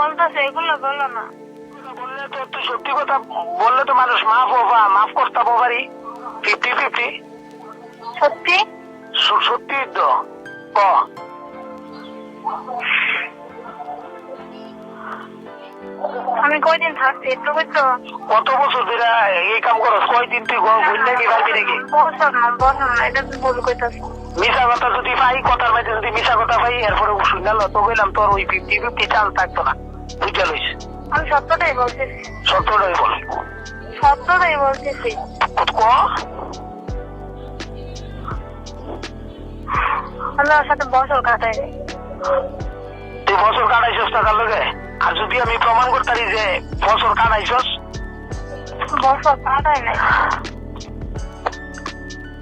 বলতেছে এগুলো বলো না। বললে তো তুই সত্যি কথা বললে তো মানুষ মাফ করতে পারি 50-50। সত্যি সত্যি তো ক আমি কয়দিন থাকছি একটু বুঝছো? কত বছর ধরে এই কাম করস? কয়দিন তুই নাকি পারবি নাকি? বছর না এটা তুই ভুল কইতাছ। মিশা কথা যদি পাই, কথার মধ্যে যদি মিশা কথা পাই, এরপরে শুনল তো বললাম তোর ওই 50-50 চাল থাকতো না। বুঝতে লইস? আমি সত্যটাই বলতেছি। সত্যটাই বল। সত্যটাই বলতেছি। ক আমি ওর সাথে বছর কাটাই। তুই বছর কাটাইছস টাকার লোকে? আর যদি আমি প্রমাণ করতে পারি যে বছর কাটাইছস? বছর কাটাই নাই।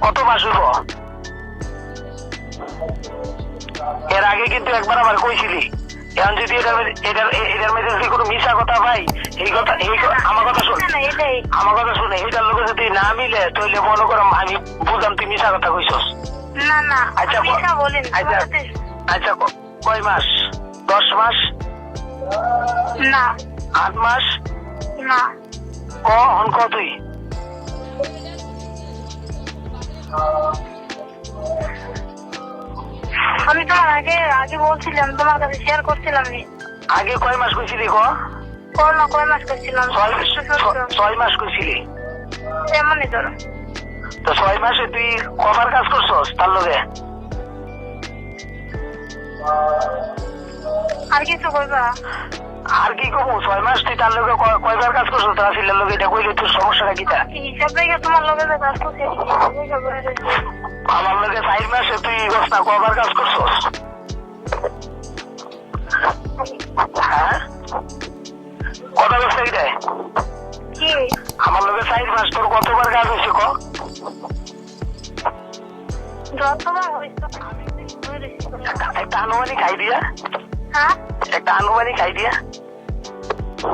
কত মাস হইব? এর আগে কিন্তু একবার আবার কইছিলি। এখন যদি এটার মধ্যে যদি কোনো মিশা কথা ভাই, আমার কথা শুনে এটার লোকে যদি না মিলে তাহলে মনে করো আমি বুঝলাম তুই মিশা কথা কইছস। না আচ্ছা মিশা বলিনি। আচ্ছা কয় মাস? 10 মাস? না 8 মাস? না ক তুই আমি তোমার আগে বলছিলাম, তোমার কাছে শেয়ার করছিলাম নি। আগে কয় মাস কইছিলি? কয় মাস করছিলাম? 6 মাস কইছিলি। এমনই ধরো। তো 6 মাসে তুই কবার কাজ করছস তার লগে? আর কিছু কইবা? আর কি কমু? 6 মাস তুই তার লগে কয়বার কাজ করছস? তার ছেলের লগে এটা কইলে তোর সমস্যাটা কিটা? হিসাব রেখে তোমার লগে যে কাজ করছি আমার লগে 4 মাসে তুই বস্তা কয়বার কাজ করছস? হ্যাঁ কথা বলছে কি? আমার লগে 4 মাস তোর কতবার কাজ হয়েছে? যতবার হয়েছে একটা আনুমানিক আইডিয়া? হ্যাঁ একটা আনুমানিক আইডিয়া?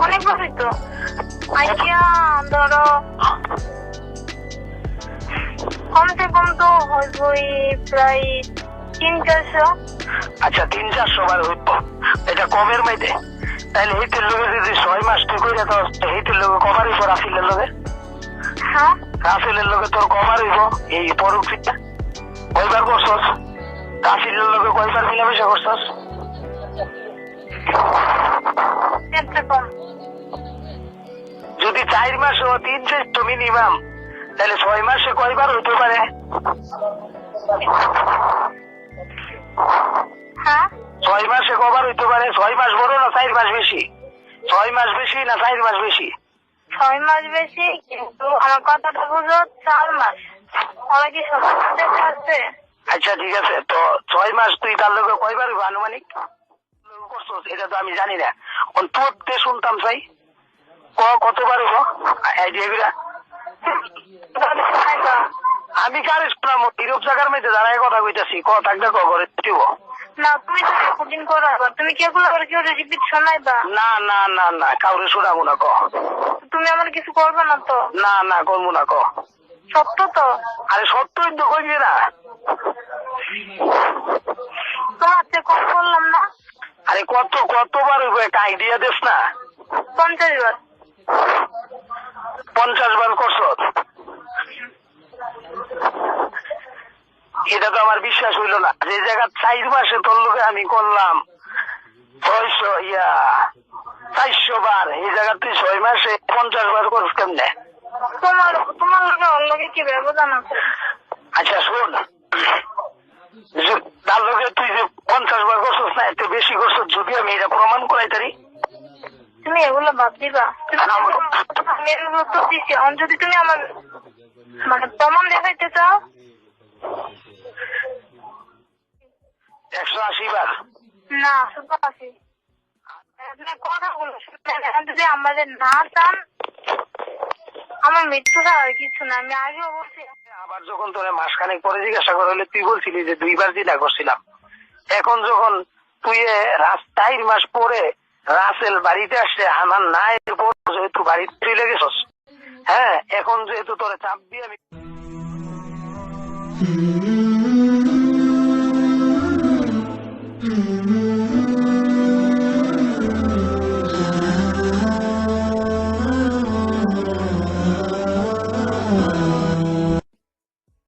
অনেক বছর তো আইডিয়া ধরো কমসে কম তো হইবই প্রায় 300-400। আচ্ছা 300-400 বার হইব। এটা কমের মধ্যে তাহলে এইটার লোকে যদি 6 মাস তুই কইরা তো এইটার লোকে কবার হইব? রাফিলের লোকে? হ্যাঁ রাফিলের লোকে তোর কবার হইব? এই পরবর্তীটা কয়বার করছস? রাফিলের লোকে কয়বার মিলামেশা করছস? যদি 4 মাস ও 300 মিনিমাম, তাহলে 6 মাসে কয়বার হইতে পারে? হ্যাঁ 6 মাসে কবার হইতে পারে? 6 মাস বড় না 4 মাস বেশি? 6 মাস বেশি না 4 মাস বেশি? 6 মাস বেশি, কিন্তু আমার কথাটা বুঝো, 4 মাস ওরা কি সব আছে? আচ্ছা ঠিক আছে, তো 6 মাস তুই তার লোকে কয়বার হইব আনুমানিক করছস? এটা তো আমি জানি না, তোর দিয়ে শুনতাম চাই। কতবার হইব আইডিয়া গুলা? আমি কারে শুনলাম? ইউরোপ জায়গার মধ্যে দাঁড়ায় কথা কইতাছি। থাকবে করে দিব না, তুমি তো রেকর্ডিং করো। তুমি কি এগুলো করে কেউ রিপিট শোনাইবা? না না না না, কাউরে শোনাবো না। তুমি আমার কিছু করবে না তো? না না করবো না। সত্য তো? আরে সত্যই তো, কইবি না? তোমার চেয়ে কম বললাম না? আরে কতবার হইব একটা আইডিয়া দিস না? 50 বার। 50 বার করছ? এটা তো আমার বিশ্বাস হইল না। যে জায়গা 4 মাসে তোর লোকে আমি করলাম 400 বার, এই জায়গা তুই 6 মাসে 50 বার করছ কেমনে? তোমার লোকে ওর লোকে কি ব্যবধান আছে? আচ্ছা শোন, তার লোকে তুই যে 50 বার করছস না, একটু বেশি করছস, যদি আমি এটা প্রমাণ করাই তারি? তুমি এগুলো বাদ দিবা? আমি এগুলো তো দিচ্ছি। যদি তুমি আমার প্রমাণ দেখাইতে চাও 180 বার? না, শুধু 80। কথাগুলো শুনলেন, যদি আমাদের না চান, আমার মৃত্যু ছাড়া আর কিছু না। আমি আগেও বলছি। আবার যখন তোর মাসখানেক পরে জিজ্ঞাসা করা হলে তুই বলছিলি যে 2 বার জিনা করছিলাম। এখন যখন তুই 4 মাস পরে রাসেল বাড়িতে আসছে, আমার না এরপর যেহেতু বাড়িতে চলে গেছস, হ্যাঁ এখন যেহেতু তোর চাপ দিয়ে আমি